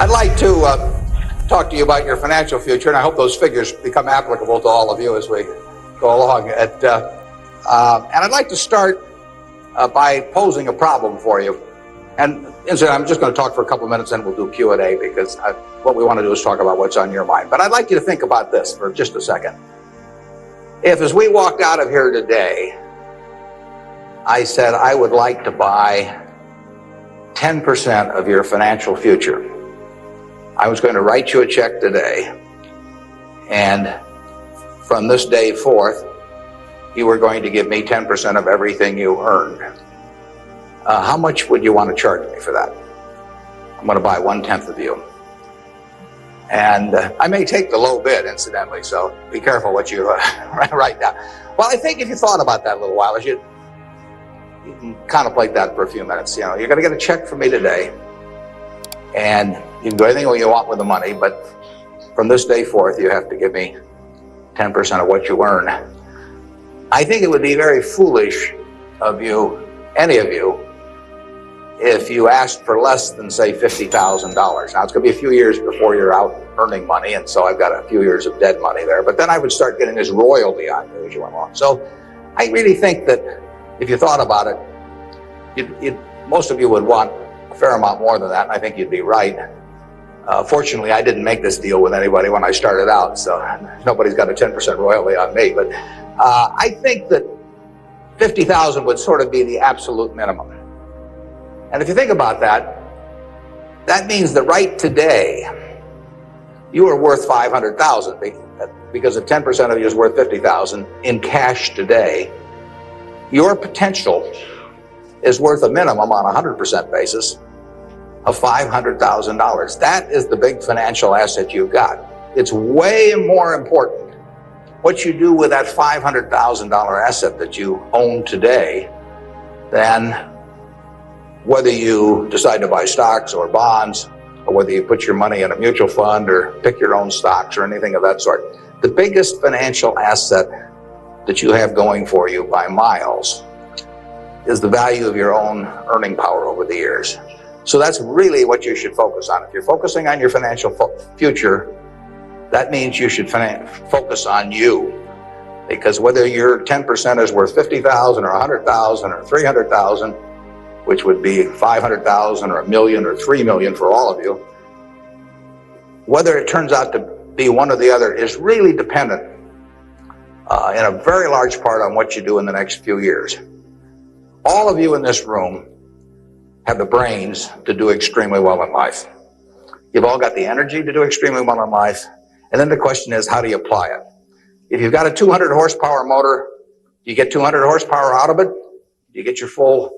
I'd like to talk to you about your financial future, and I hope those figures become applicable to all of you as we go along. And I'd like to start by posing a problem for you. And incidentally, I'm just going to talk for a couple of minutes, and we'll do Q&A, because what we want to do is talk about what's on your mind. But I'd like you to think about this for just a second. If, as we walked out of here today, I said I would like to buy 10% of your financial future, I was going to write you a check today, and from this day forth, you were going to give me 10% of everything you earned. How much would you want to charge me for that? I'm going to buy 1/10 of you. And I may take the low bid, incidentally, so be careful what you write down. Well, I think if you thought about that a little while, you can contemplate that for a few minutes. You know, you're going to get a check from me today, and you can do anything you want with the money, but from this day forth, you have to give me 10% of what you earn. I think it would be very foolish of you, any of you, if you asked for less than, say, $50,000. Now, it's going to be a few years before you're out earning money, and so I've got a few years of dead money there, but then I would start getting this royalty on you as you went along. So I really think that if you thought about it, most of you would want a fair amount more than that, and I think you'd be right. Fortunately, I didn't make this deal with anybody when I started out, so nobody's got a 10% royalty on me, but I think that 50,000 would sort of be the absolute minimum. And if you think about that, that means that right today, you are worth 500,000, because if 10% of you is worth 50,000 in cash today, your potential is worth a minimum on a 100% basis of $500,000. That is the big financial asset you've got. It's way more important what you do with that $500,000 asset that you own today than whether you decide to buy stocks or bonds, or whether you put your money in a mutual fund or pick your own stocks or anything of that sort. The biggest financial asset that you have going for you by miles is the value of your own earning power over the years. So that's really what you should focus on. If you're focusing on your financial future, that means you should focus on you. Because whether your 10% is worth 50,000 or 100,000 or 300,000, which would be 500,000 or 1 million or 3 million for all of you, whether it turns out to be one or the other is really dependent in a very large part on what you do in the next few years. All of you in this room have the brains to do extremely well in life. You've all got the energy to do extremely well in life. And then the question is, how do you apply it? If you've got a 200 horsepower motor, do you get 200 horsepower out of it? Do you get your full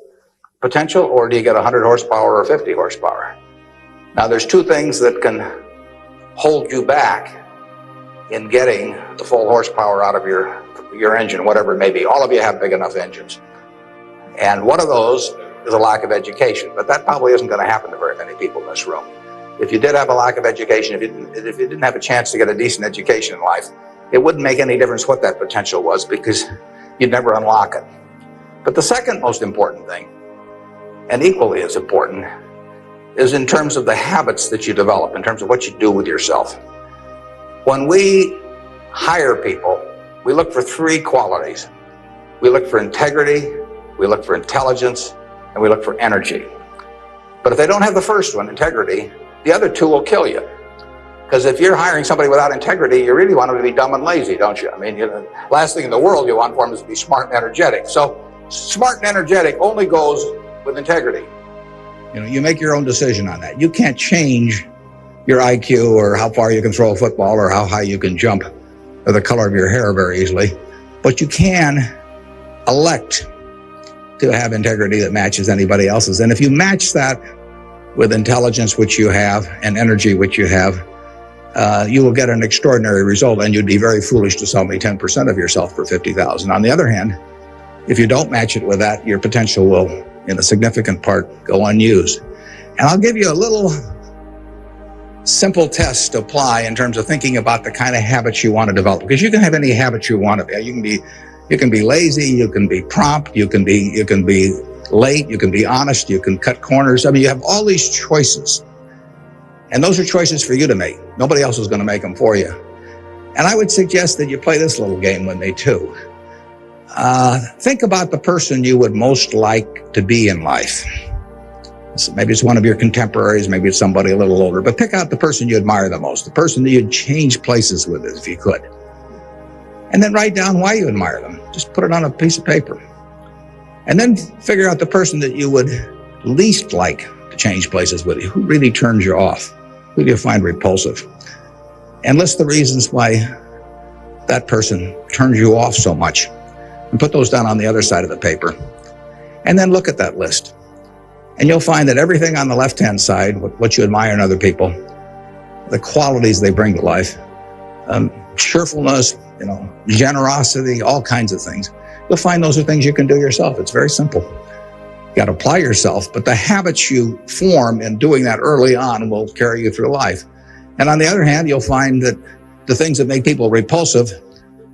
potential, or do you get 100 horsepower or 50 horsepower? Now, there's two things that can hold you back in getting the full horsepower out of your engine, whatever it may be. All of you have big enough engines. And one of those is a lack of education, but that probably isn't going to happen to very many people in this room. If you did have a lack of education, if you didn't have a chance to get a decent education in life, it wouldn't make any difference what that potential was, because you'd never unlock it. But the second most important thing, and equally as important, is in terms of the habits that you develop, in terms of what you do with yourself. When we hire people, we look for three qualities. We look for integrity, we look for intelligence, and we look for energy. But if they don't have the first one, integrity, the other two will kill you. Because if you're hiring somebody without integrity, you really want them to be dumb and lazy, don't you? I mean, last thing in the world you want for them is to be smart and energetic. So smart and energetic only goes with integrity. You know, you make your own decision on that. You can't change your IQ or how far you can throw a football or how high you can jump or the color of your hair very easily. But you can elect to have integrity that matches anybody else's. And if you match that with intelligence, which you have, and energy, which you have, you will get an extraordinary result, and you'd be very foolish to sell me 10% of yourself for 50,000. On the other hand, if you don't match it with that, your potential will, in a significant part, go unused. And I'll give you a little simple test to apply in terms of thinking about the kind of habits you want to develop, because you can have any habits you want to be. You can be lazy, you can be prompt, you can be late, you can be honest, you can cut corners. I mean, you have all these choices. And those are choices for you to make. Nobody else is going to make them for you. And I would suggest that you play this little game with me too. Think about the person you would most like to be in life. So maybe it's one of your contemporaries, maybe it's somebody a little older, but pick out the person you admire the most, the person that you'd change places with if you could. And then write down why you admire them. Just put it on a piece of paper. And then figure out the person that you would least like to change places with you. Who really turns you off? Who do you find repulsive? And list the reasons why that person turns you off so much. And put those down on the other side of the paper. And then look at that list. And you'll find that everything on the left-hand side, what you admire in other people, the qualities they bring to life, cheerfulness, generosity, all kinds of things. You'll find those are things you can do yourself. It's very simple. You got to apply yourself, but the habits you form in doing that early on will carry you through life. And on the other hand, you'll find that the things that make people repulsive,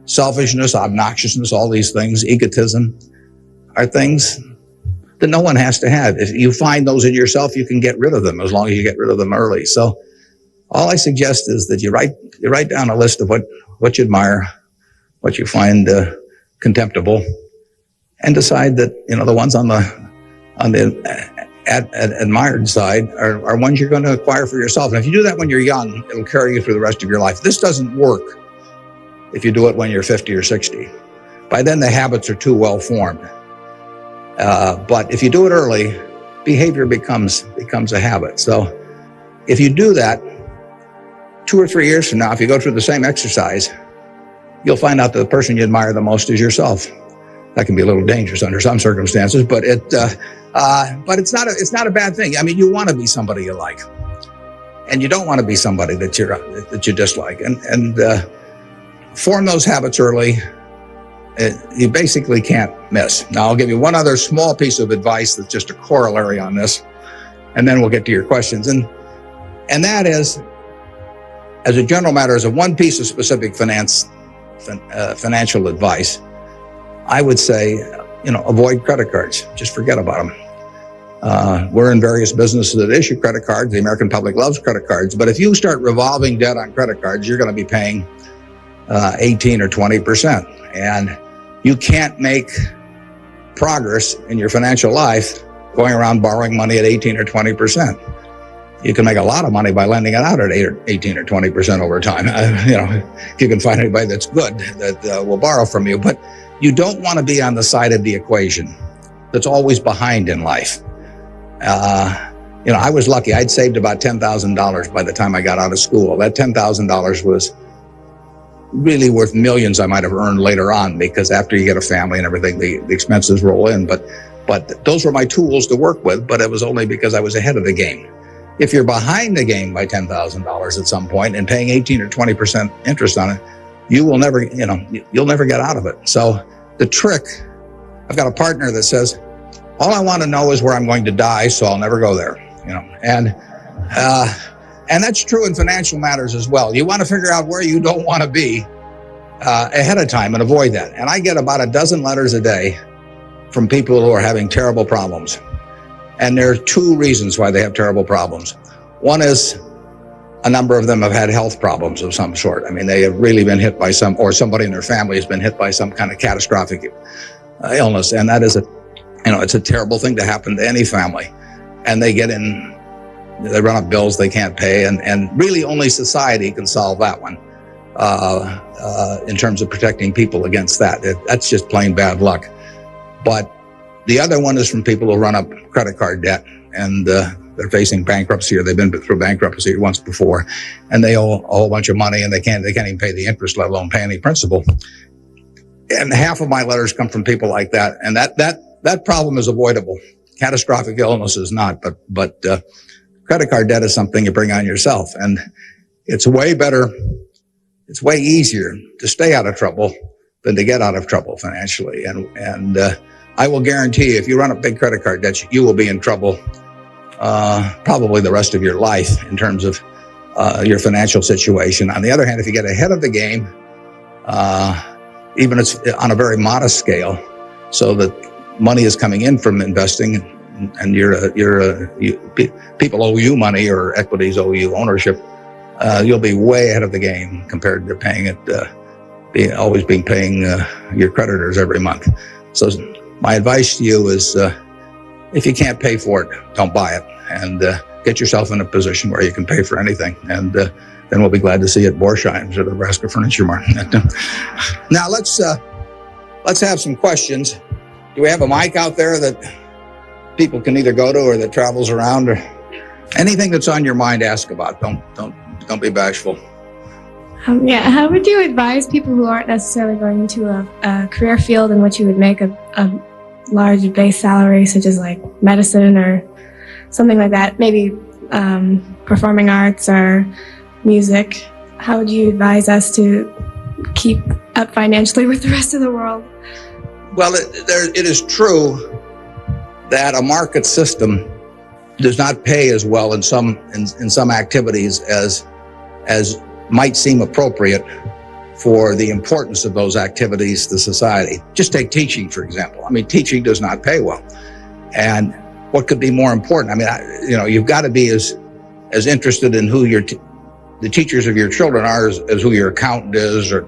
selfishness, obnoxiousness, all these things, egotism, are things that no one has to have. If you find those in yourself, you can get rid of them as long as you get rid of them early. So all I suggest is that you write down a list of what you admire, what you find contemptible, and decide that the ones on the admired side are ones you're going to acquire for yourself. And if you do that when you're young, it'll carry you through the rest of your life. This doesn't work if you do it when you're 50 or 60. By then, the habits are too well formed. But if you do it early, behavior becomes a habit. So if you do that, 2 or 3 years from now, if you go through the same exercise, you'll find out that the person you admire the most is yourself. That can be a little dangerous under some circumstances, but it's not a bad thing. I mean, you want to be somebody you like, and you don't want to be somebody that you dislike. And form those habits early. You basically can't miss. Now, I'll give you one other small piece of advice that's just a corollary on this, and then we'll get to your questions. And that is, as a general matter, as a one piece of specific financial advice, I would say, avoid credit cards. Just forget about them. We're in various businesses that issue credit cards. The American public loves credit cards. But if you start revolving debt on credit cards, you're going to be paying 18 or 20%. And you can't make progress in your financial life going around borrowing money at 18 or 20%. You can make a lot of money by lending it out at 18 or 20% over time. If you can find anybody that's good that will borrow from you. But you don't want to be on the side of the equation that's always behind in life. I was lucky. I'd saved about $10,000 by the time I got out of school. That $10,000 was really worth millions I might have earned later on, because after you get a family and everything, the expenses roll in. But those were my tools to work with, but it was only because I was ahead of the game. If you're behind the game by $10,000 at some point and paying 18 or 20% interest on it, you will never, you'll never get out of it. So the trick, I've got a partner that says, all I want to know is where I'm going to die, so I'll never go there, and that's true in financial matters as well. You want to figure out where you don't want to be ahead of time and avoid that. And I get about a dozen letters a day from people who are having terrible problems. And there are two reasons why they have terrible problems. One is a number of them have had health problems of some sort. I mean, they have really been hit by or somebody in their family has been hit by some kind of catastrophic illness. And that is it's a terrible thing to happen to any family. And they run up bills they can't pay. And really only society can solve that one in terms of protecting people against that. That's just plain bad luck. But the other one is from people who run up credit card debt, and they're facing bankruptcy, or they've been through bankruptcy once before, and they owe a whole bunch of money, and they can't even pay the interest, let alone pay any principal. And half of my letters come from people like that, and that problem is avoidable. Catastrophic illness is not, but credit card debt is something you bring on yourself, and it's way better. It's way easier to stay out of trouble than to get out of trouble financially, and I will guarantee you, if you run up big credit card debts, you will be in trouble probably the rest of your life in terms of your financial situation. On the other hand, if you get ahead of the game, even it's on a very modest scale, so that money is coming in from investing, and people owe you money or equities owe you ownership, you'll be way ahead of the game compared to paying your creditors every month. So my advice to you is, if you can't pay for it, don't buy it, and get yourself in a position where you can pay for anything. And then we'll be glad to see you at Borsheim's or the Nebraska Furniture Mart. Now let's have some questions. Do we have a mic out there that people can either go to or that travels around, or anything that's on your mind? Ask about. Don't be bashful. How would you advise people who aren't necessarily going into a career field in which you would make a large base salary, such as like medicine or something like that, maybe performing arts or music? How would you advise us to keep up financially with the rest of the world? Well, it is true that a market system does not pay as well in some activities as might seem appropriate for the importance of those activities to society. Just take teaching, for example. I mean, teaching does not pay well. And what could be more important? I mean, you've got to be as interested in who the teachers of your children are as who your accountant is, or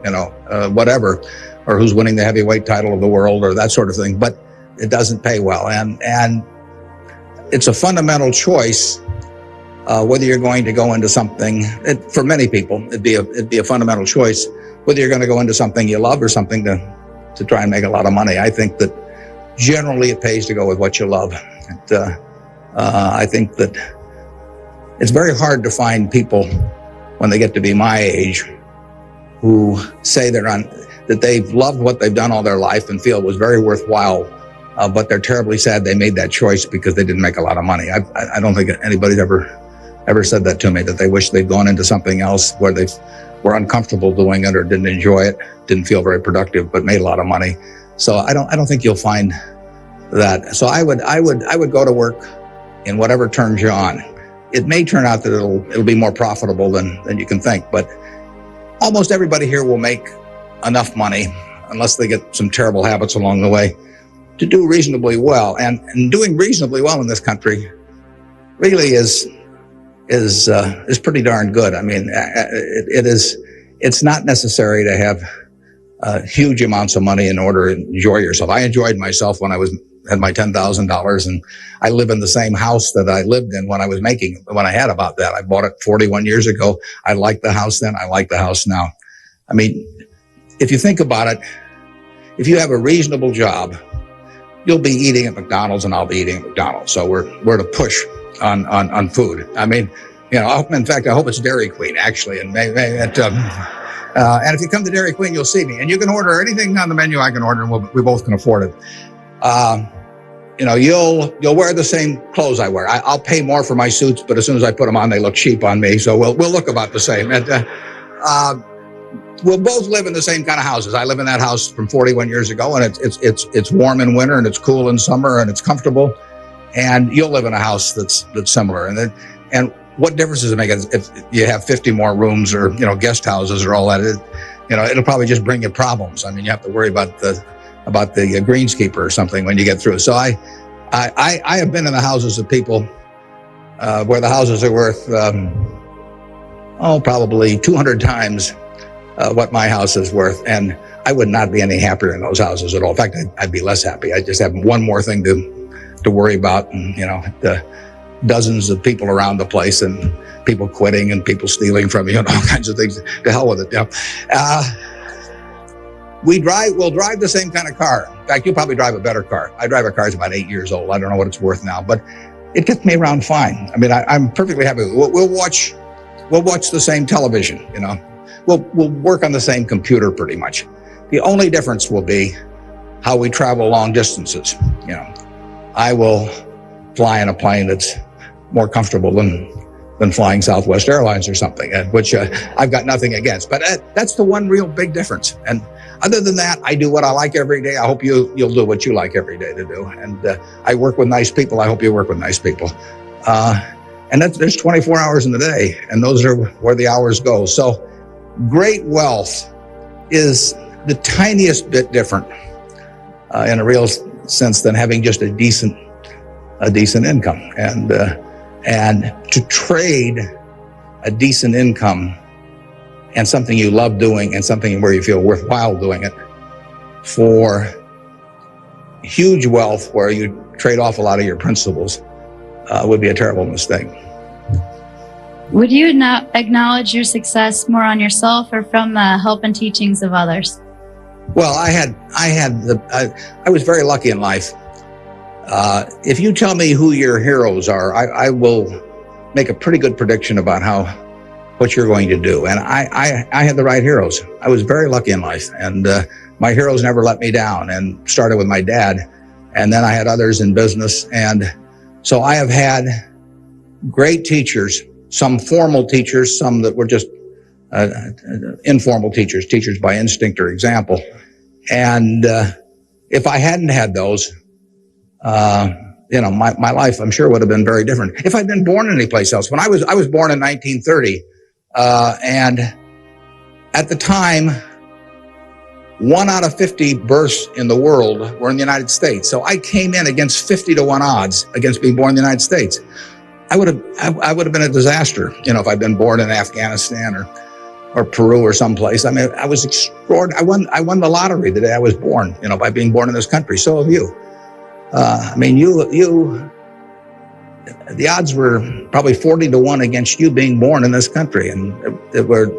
whatever, or who's winning the heavyweight title of the world, or that sort of thing. But it doesn't pay well, and it's a fundamental choice whether you're going to go into something. For many people, it'd be a fundamental choice whether you're going to go into something you love or something to try and make a lot of money. I think that generally it pays to go with what you love. I think that it's very hard to find people when they get to be my age who say that they've loved what they've done all their life and feel it was very worthwhile, but they're terribly sad they made that choice because they didn't make a lot of money. I don't think anybody's ever said that to me, that they wish they'd gone into something else where they were uncomfortable doing it or didn't enjoy it, didn't feel very productive, but made a lot of money. So I don't think you'll find that. So I would go to work in whatever turns you on. It may turn out that it'll be more profitable than you can think, but almost everybody here will make enough money, unless they get some terrible habits along the way, to do reasonably well. And doing reasonably well in this country really is pretty darn good. I mean, it's not necessary to have huge amounts of money in order to enjoy yourself. I enjoyed myself when I had my $10,000, and I live in the same house that I lived in when I had about that. I bought it 41 years ago. I liked the house then. I like the house now. I mean, if you think about it, if you have a reasonable job, you'll be eating at McDonald's and I'll be eating at McDonald's. So we're to push on food. I mean, in fact, I hope it's Dairy Queen, actually. And and if you come to Dairy Queen, you'll see me. And you can order anything on the menu I can order, and we both can afford it. You'll wear the same clothes I wear. I'll pay more for my suits, but as soon as I put them on, they look cheap on me. So we'll look about the same. And we'll both live in the same kind of houses. I live in that house from 41 years ago, and it's warm in winter and it's cool in summer and it's comfortable. And you'll live in a house that's similar. And what difference does it make if you have 50 more rooms or guest houses or all that? It'll probably just bring you problems. I mean, you have to worry about the greenskeeper or something when you get through. So I have been in the houses of people where the houses are worth probably 200 times what my house is worth, and I would not be any happier in those houses at all. In fact, I'd be less happy. I just have one more thing to worry about, and the dozens of people around the place, and people quitting, and people stealing from you, and all kinds of things. To hell with it. We'll drive the same kind of car. In fact, you'll probably drive a better car. I drive a car that's about 8 years old. I don't know what it's worth now, but it gets me around fine. I mean, I'm perfectly happy. We'll watch the same television. We'll work on the same computer pretty much. The only difference will be how we travel long distances. I will fly in a plane that's more comfortable than flying Southwest Airlines or something, which I've got nothing against. But that's the one real big difference. And other than that, I do what I like every day. I hope you'll do what you like every day to do. And I work with nice people. I hope you work with nice people. And there's 24 hours in the day, and those are where the hours go. So great wealth is the tiniest bit different in a real sense than having just a decent a decent income. And to trade a decent income and something you love doing and something where you feel worthwhile doing it for huge wealth where you trade off a lot of your principles would be a terrible mistake. Would you now acknowledge your success more on yourself or from the help and teachings of others? Well, I was very lucky in life. If you tell me who your heroes are, I will make a pretty good prediction about what you're going to do. And I had the right heroes. I was very lucky in life, and my heroes never let me down. And started with my dad, and then I had others in business. And so I have had great teachers, some formal teachers, some that were just informal teachers by instinct or example. And if I hadn't had those, my life, I'm sure, would have been very different. If I'd been born any place else. When I was born in 1930, and at the time, 1 out of 50 births in the world were in the United States. So I came in against 50 to 1 odds against being born in the United States. I would have been a disaster, if I'd been born in Afghanistan or Peru or someplace. I mean, I was extraordinary. I won the lottery the day I was born, by being born in this country. So have you. The odds were probably 40 to 1 against you being born in this country. And it were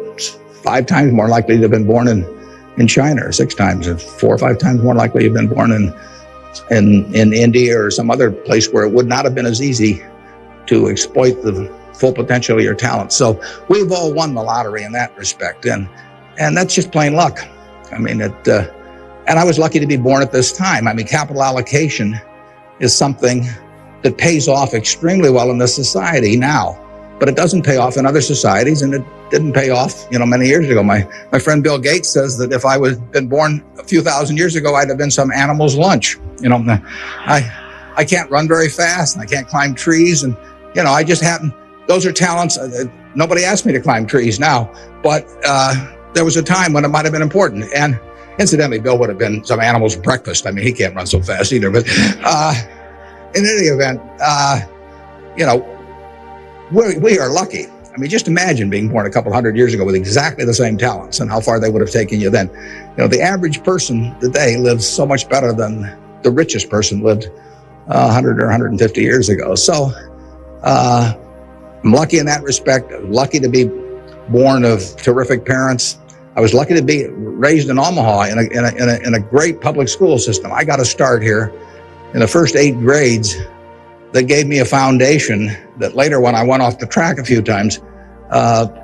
5 times more likely to have been born in China, or 6 times, or 4 or 5 times more likely to have been born in India or some other place where it would not have been as easy to exploit the full potential of your talent. So we've all won the lottery in that respect. And that's just plain luck. And I was lucky to be born at this time. Capital allocation is something that pays off extremely well in this society now, but it doesn't pay off in other societies, and it didn't pay off, many years ago. My friend Bill Gates says that if I was been born a few thousand years ago, I'd have been some animal's lunch. I can't run very fast, and I can't climb trees, and I just happen. Those are talents. Nobody asked me to climb trees now, but there was a time when it might have been important. And incidentally, Bill would have been some animal's breakfast. He can't run so fast either. But in any event, we are lucky. Just imagine being born a couple hundred years ago with exactly the same talents and how far they would have taken you then. The average person today lives so much better than the richest person lived 100 or 150 years ago. So I'm lucky in that respect. Lucky to be born of terrific parents. I was lucky to be raised in Omaha in a great public school system. I got a start here in the first 8 grades that gave me a foundation that later, when I went off the track a few times,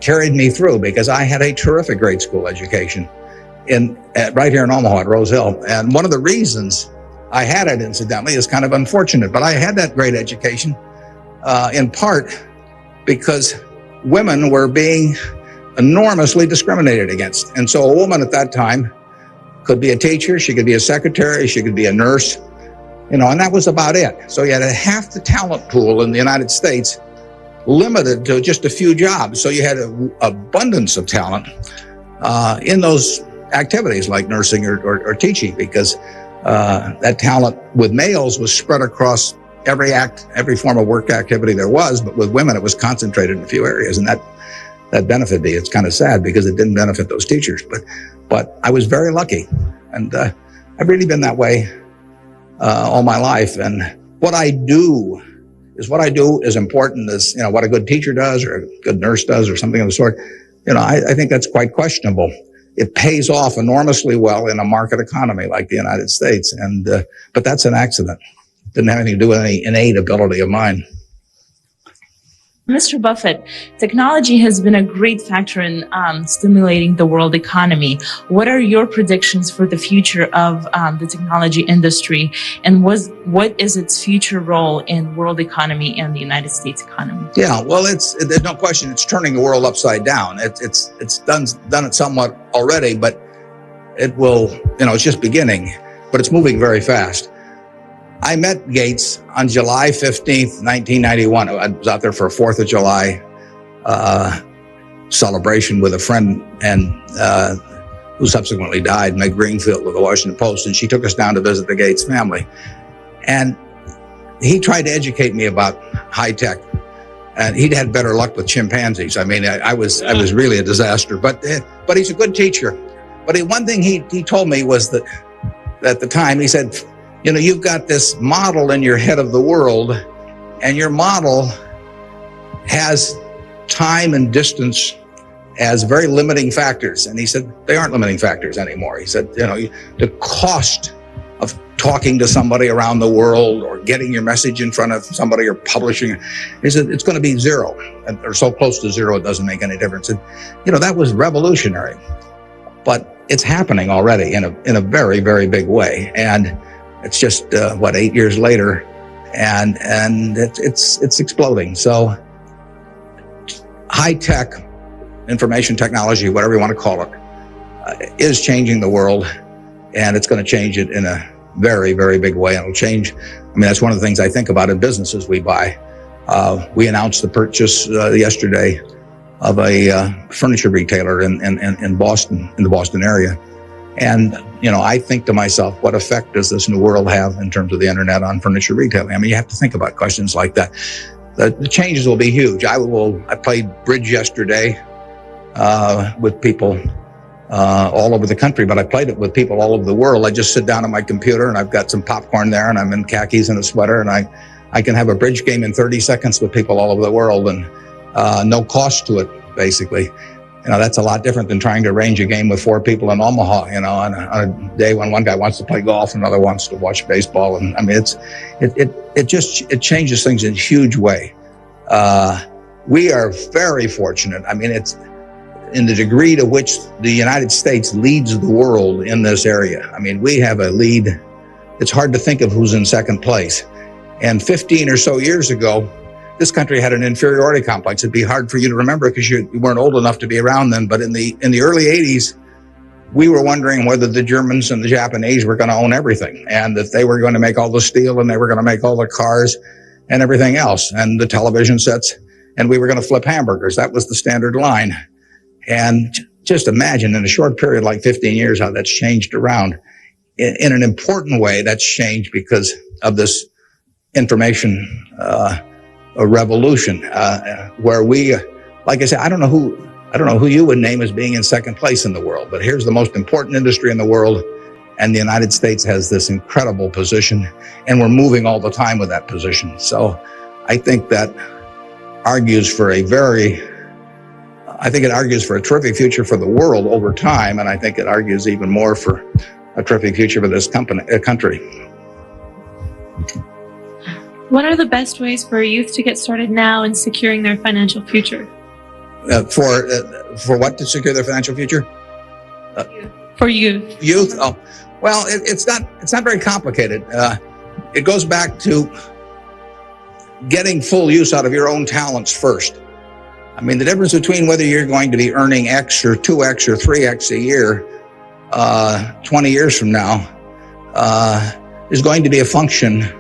carried me through, because I had a terrific grade school education right here in Omaha at Rose Hill. And one of the reasons I had it, incidentally, is kind of unfortunate, but I had that great education in part because women were being enormously discriminated against. And so a woman at that time could be a teacher, she could be a secretary, she could be a nurse, and that was about it. So you had half the talent pool in the United States limited to just a few jobs. So you had an abundance of talent in those activities like nursing or teaching, because that talent with males was spread across every form of work activity there was, but with women it was concentrated in a few areas, and that benefited me. It's kind of sad because it didn't benefit those teachers, but I was very lucky, and I've really been that way all my life. And what I do is important as what a good teacher does or a good nurse does or something of the sort. I think that's quite questionable. It pays off enormously well in a market economy like the United States, but that's an accident. It didn't have anything to do with any innate ability of mine. Mr. Buffett, technology has been a great factor in stimulating the world economy. What are your predictions for the future of the technology industry, and what is its future role in world economy and the United States economy? Yeah, well, there's no question it's turning the world upside down. It's done it somewhat already, but it will, it's just beginning, but it's moving very fast. I met Gates on July 15th, 1991. I was out there for a 4th of July celebration with a friend and who subsequently died, Meg Greenfield, with the Washington Post, and she took us down to visit the Gates family. And he tried to educate me about high tech, and he'd had better luck with chimpanzees. I mean, I was really a disaster. But he's a good teacher. But one thing he told me was that at the time, he said, you know, you've got this model in your head of the world, and your model has time and distance as very limiting factors. And he said, they aren't limiting factors anymore. He said, you know, the cost of talking to somebody around the world or getting your message in front of somebody or publishing it, he said, it's going to be zero, or so close to zero, it doesn't make any difference. And, you know, that was revolutionary, but it's happening already in a very, very big way. And it's just, 8 years later, and it's exploding. So high tech, information technology, whatever you want to call it, is changing the world, and it's going to change it in a very, very big way. And it'll change. I mean, that's one of the things I think about in businesses we buy. We announced the purchase yesterday of a furniture retailer in Boston, in the Boston area. And, you know, I think to myself, what effect does this new world have in terms of the internet on furniture retailing? I mean, you have to think about questions like that. The changes will be huge. I played bridge yesterday with people all over the country, but I played it with people all over the world. I just sit down on my computer and I've got some popcorn there, and I'm in khakis and a sweater, and I can have a bridge game in 30 seconds with people all over the world, and no cost to it, basically. You know, that's a lot different than trying to arrange a game with 4 people in Omaha, you know, on a day when one guy wants to play golf, another wants to watch baseball. And I mean, it changes things in a huge way. We are very fortunate. I mean, it's in the degree to which the United States leads the world in this area. I mean, we have a lead. It's hard to think of who's in second place. And 15 or so years ago, this country had an inferiority complex. It'd be hard for you to remember because you weren't old enough to be around then. But in the early 80s, we were wondering whether the Germans and the Japanese were going to own everything, and that they were going to make all the steel and they were going to make all the cars and everything else, and the television sets, and we were going to flip hamburgers. That was the standard line. And just imagine in a short period like 15 years how that's changed around. In an important way, that's changed because of this information a revolution, where we, like I said, I don't know who you would name as being in second place in the world, but here's the most important industry in the world, and the United States has this incredible position, and we're moving all the time with that position. So I think that argues for a terrific future for the world over time, and I think it argues even more for a terrific future for this country. What are the best ways for youth to get started now in securing their financial future? For what to secure their financial future? For youth. Youth? Oh, well, it's not very complicated. It goes back to getting full use out of your own talents first. I mean, the difference between whether you're going to be earning X or 2X or 3X a year 20 years from now is going to be a function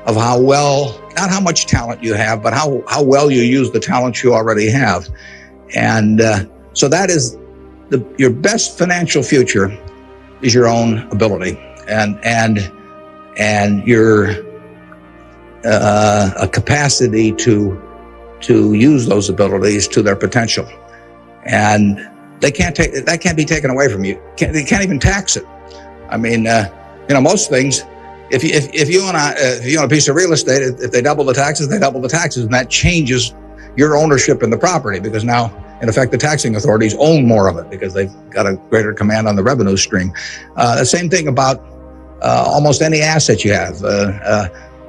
of how well, not how much talent you have, but how well you use the talent you already have. And so that is your best financial future is your own ability and your a capacity to use those abilities to their potential. And that can't be taken away from you. They can't even tax it. I mean, most things, if you own a piece of real estate, if they double the taxes, they double the taxes, and that changes your ownership in the property, because now, in effect, the taxing authorities own more of it because they've got a greater command on the revenue stream. The same thing about almost any asset you have,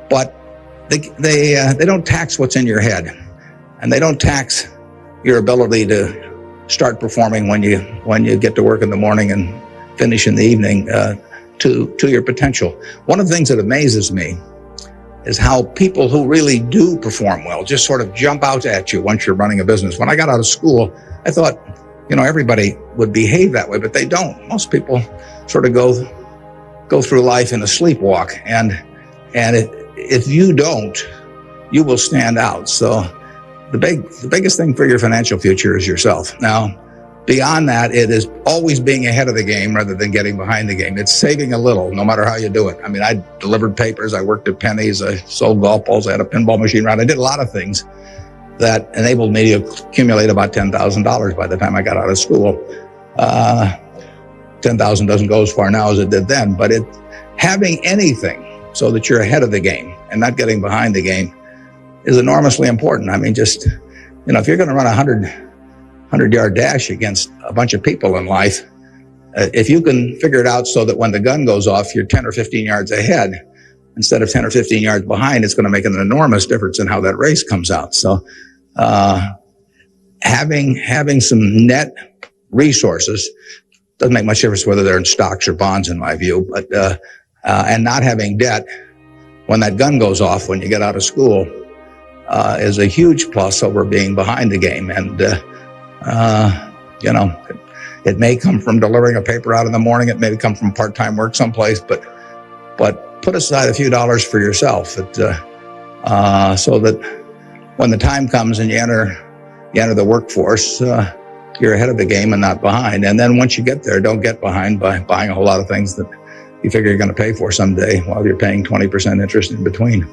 but they don't tax what's in your head, and they don't tax your ability to start performing when you get to work in the morning and finish in the evening to your potential. One of the things that amazes me is how people who really do perform well just sort of jump out at you once you're running a business. When I got out of school, I thought, everybody would behave that way, but they don't. Most people sort of go through life in a sleepwalk, and if you don't, you will stand out. So the biggest thing for your financial future is yourself. Now, beyond that, it is always being ahead of the game rather than getting behind the game. It's saving a little, no matter how you do it. I mean, I delivered papers, I worked at Penny's, I sold golf balls, I had a pinball machine around. I did a lot of things that enabled me to accumulate about $10,000 by the time I got out of school. 10,000 doesn't go as far now as it did then, but having anything so that you're ahead of the game and not getting behind the game is enormously important. I mean, just, if you're going to run a 100-yard dash against a bunch of people in life, if you can figure it out so that when the gun goes off, you're 10 or 15 yards ahead instead of 10 or 15 yards behind, it's going to make an enormous difference in how that race comes out. So, having some net resources doesn't make much difference whether they're in stocks or bonds, in my view, but, and not having debt when that gun goes off when you get out of school, is a huge plus over being behind the game. And, it may come from delivering a paper out in the morning. It may come from part-time work someplace, but put aside a few dollars for yourself, so that when the time comes and you enter the workforce, you're ahead of the game and not behind. And then once you get there, don't get behind by buying a whole lot of things that you figure you're going to pay for someday while you're paying 20% interest in between.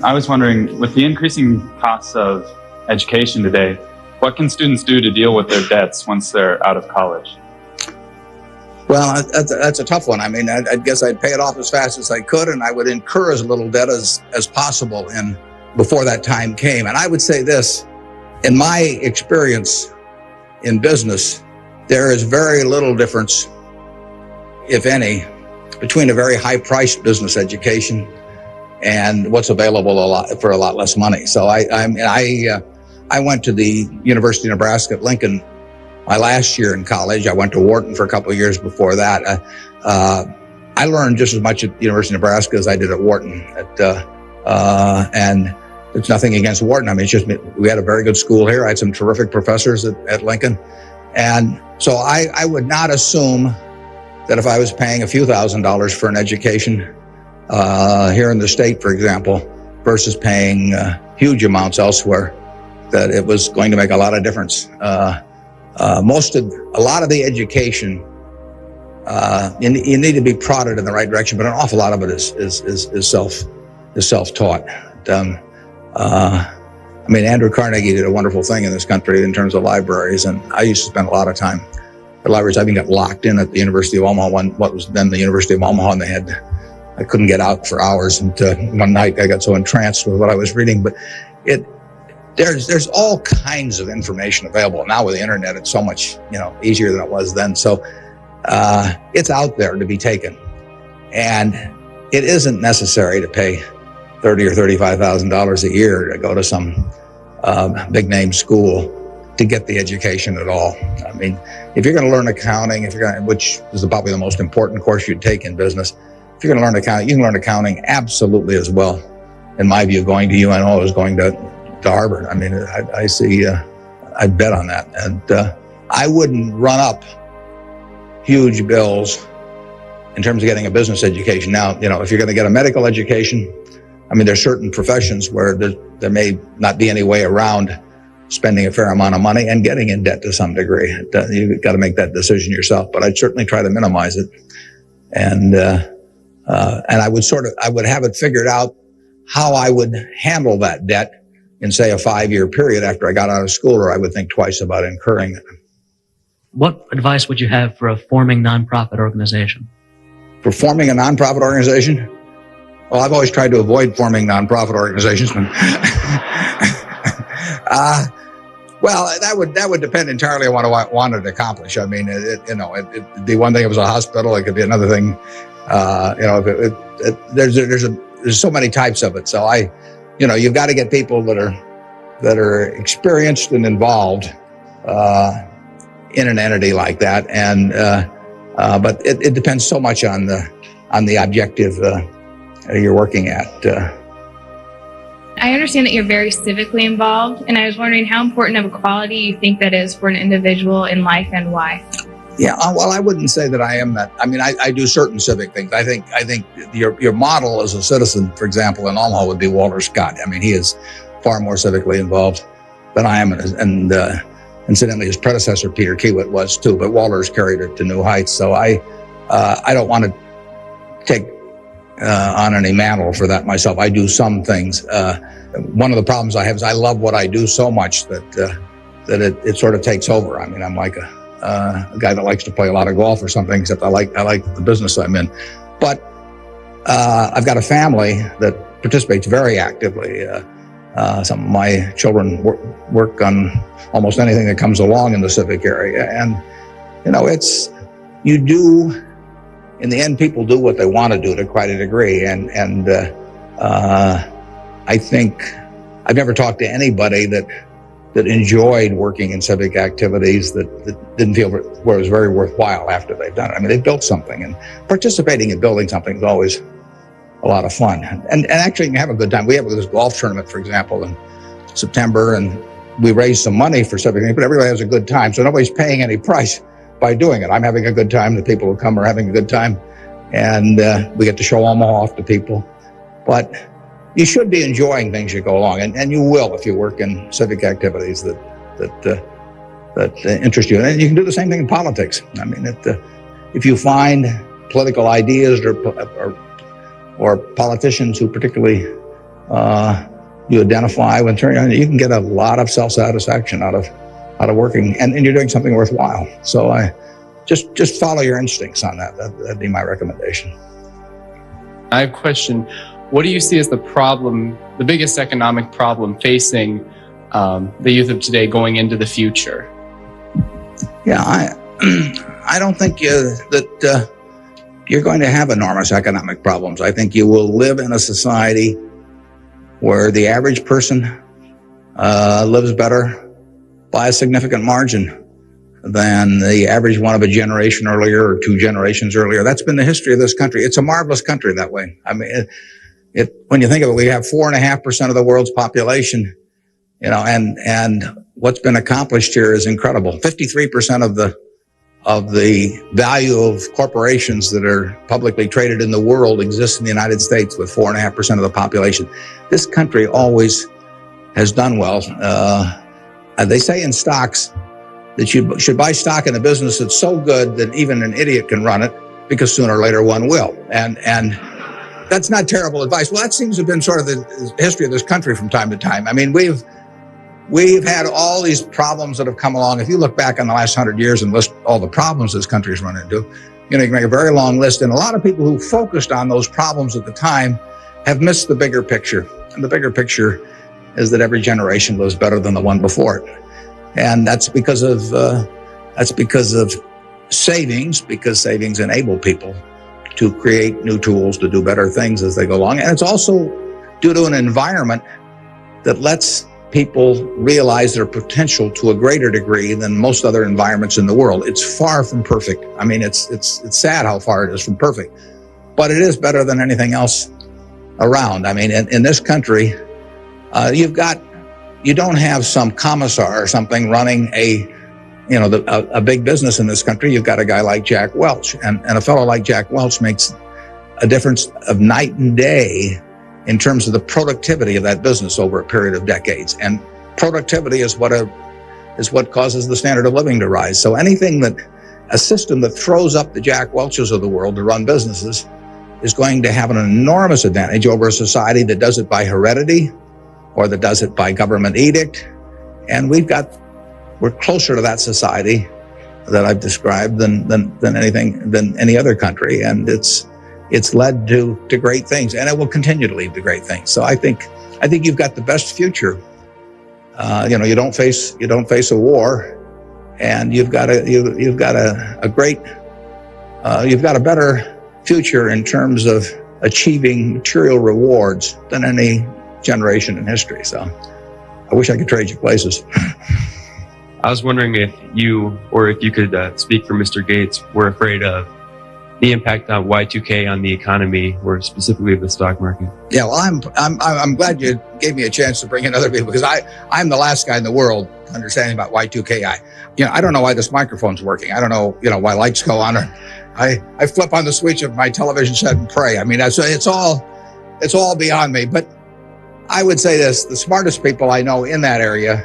I was wondering, with the increasing costs of education today, what can students do to deal with their debts once they're out of college? Well, that's a tough one. I mean, I guess I'd pay it off as fast as I could, and I would incur as little debt as possible before that time came. And I would say this, in my experience in business, there is very little difference, if any, between a very high-priced business education and what's available for a lot less money. So I went to the University of Nebraska at Lincoln my last year in college. I went to Wharton for a couple of years before that. I learned just as much at the University of Nebraska as I did at Wharton. And it's nothing against Wharton. I mean, it's just we had a very good school here. I had some terrific professors at Lincoln. And so I would not assume that if I was paying a few $1,000s for an education here in the state, for example, versus paying huge amounts elsewhere, that it was going to make a lot of difference. A lot of the education, you need to be prodded in the right direction, but an awful lot of it is self-taught. I mean, Andrew Carnegie did a wonderful thing in this country in terms of libraries, and I used to spend a lot of time at libraries. I even got locked in at the University of Omaha, what was then the University of Omaha, and I couldn't get out for hours. And one night I got so entranced with what I was reading. But there's all kinds of information available now with the internet. It's so much easier than it was then. So it's out there to be taken, and it isn't necessary to pay $30,000 or $35,000 a year to go to some big name school to get the education at all. I mean, if you're going to learn accounting, which is probably the most important course you'd take in business, if you're going to learn accounting, you can learn accounting absolutely as well, in my view, going to UNO as going to Harvard. I mean, I see, I'd bet on that. And I wouldn't run up huge bills in terms of getting a business education. Now, if you're going to get a medical education, I mean, there's certain professions where there may not be any way around spending a fair amount of money and getting in debt to some degree. You've got to make that decision yourself, but I'd certainly try to minimize it. And I would have it figured out how I would handle that debt in, say, a 5-year period after I got out of school, or I would think twice about incurring it. What advice would you have for a forming nonprofit organization? For forming a nonprofit organization? Well, I've always tried to avoid forming nonprofit organizations. Well, that would depend entirely on what I wanted to accomplish. I mean, it'd be one thing if it was a hospital. It could be another thing. There's so many types of it. So you've got to get people that are experienced and involved in an entity like that. And but it depends so much on the objective you're working at. I understand that you're very civically involved, and I was wondering how important of a quality you think that is for an individual in life and why. Yeah, well, I wouldn't say that I am that. I mean, I do certain civic things. I think your model as a citizen, for example, in Omaha would be Walter Scott. I mean, he is far more civically involved than I am, and Incidentally, his predecessor, Peter Kiewit, was too, but Walters carried it to new heights. So I don't want to take on any mantle for that myself. I do some things. One of the problems I have is I love what I do so much that it sort of takes over. I mean, I'm like a guy that likes to play a lot of golf or something, except I like the business I'm in. But I've got a family that participates very actively. Some of my children work on almost anything that comes along in the civic area. And, in the end, people do what they want to do to quite a degree. And I think I've never talked to anybody that enjoyed working in civic activities that didn't feel it was very worthwhile after they've done it. I mean, they built something, and participating in building something is always a lot of fun. And actually, you can have a good time. We have this golf tournament, for example, in September, and we raised some money for civic things, but everybody has a good time. So nobody's paying any price by doing it. I'm having a good time. The people who come are having a good time. And we get to show them off to people. But you should be enjoying things you go along. And you will if you work in civic activities that interest you. And you can do the same thing in politics. I mean, if you find political ideas or politicians who particularly you identify with, you can get a lot of self-satisfaction out of working, and you're doing something worthwhile. So I just follow your instincts on that. That'd be my recommendation. I have a question. What do you see as the biggest economic problem facing the youth of today going into the future? Yeah, I don't think that you're going to have enormous economic problems. I think you will live in a society where the average person lives better by a significant margin than the average one of a generation earlier or two generations earlier. That's been the history of this country. It's a marvelous country that way. I mean, when you think of it, we have 4.5% of the world's population, and what's been accomplished here is incredible. 53% of the value of corporations that are publicly traded in the world exists in the United States with 4.5% of the population. This country always has done well. They say in stocks that you should buy stock in a business that's so good that even an idiot can run it, because sooner or later one will. And that's not terrible advice. Well, that seems to have been sort of the history of this country from time to time. I mean, we've had all these problems that have come along. If you look back on the last 100 years and list all the problems this country's run into, you can make a very long list. And a lot of people who focused on those problems at the time have missed the bigger picture. And the bigger picture is that every generation lives better than the one before it. And that's because of savings, because savings enable people to create new tools to do better things as they go along. And it's also due to an environment that lets people realize their potential to a greater degree than most other environments in the world. It's far from perfect. I mean, it's sad how far it is from perfect, but it is better than anything else around. I mean, in this country, you don't have some commissar or something running a big business in this country. You've got a guy like Jack Welch, and a fellow like Jack Welch makes a difference of night and day in terms of the productivity of that business over a period of decades. And productivity is what causes the standard of living to rise. So a system that throws up the Jack Welches of the world to run businesses is going to have an enormous advantage over a society that does it by heredity or that does it by government edict. And we're closer to that society that I've described than any other country. And it's led to great things, and it will continue to lead to great things. So I think you've got the best future. You don't face a war, and you've got a better future in terms of achieving material rewards than any generation in history. So I wish I could trade you places. I was wondering if you could speak for Mr. Gates, were afraid of the impact on Y2K on the economy, or specifically the stock market. Yeah, well, I'm glad you gave me a chance to bring in other people, because I'm the last guy in the world understanding about Y2K. I don't know why this microphone's working. I don't know, why lights go on. Or I flip on the switch of my television set and pray. I mean, it's all beyond me. But I would say this: the smartest people I know in that area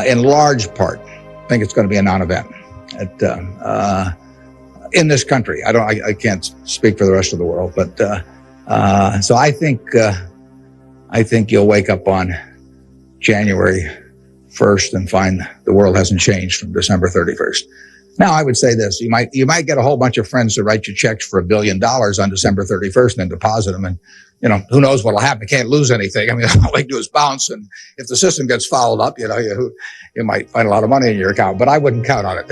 in large part, think it's going to be a non-event in this country. I can't speak for the rest of the world, but so I think you'll wake up on January 1st and find the world hasn't changed from December 31st. Now, I would say this: you might get a whole bunch of friends to write you checks for $1 billion on December 31st and then deposit them, and who knows what'll happen? You can't lose anything. I mean, all they do is bounce, and if the system gets fouled up, you might find a lot of money in your account. But I wouldn't count on it.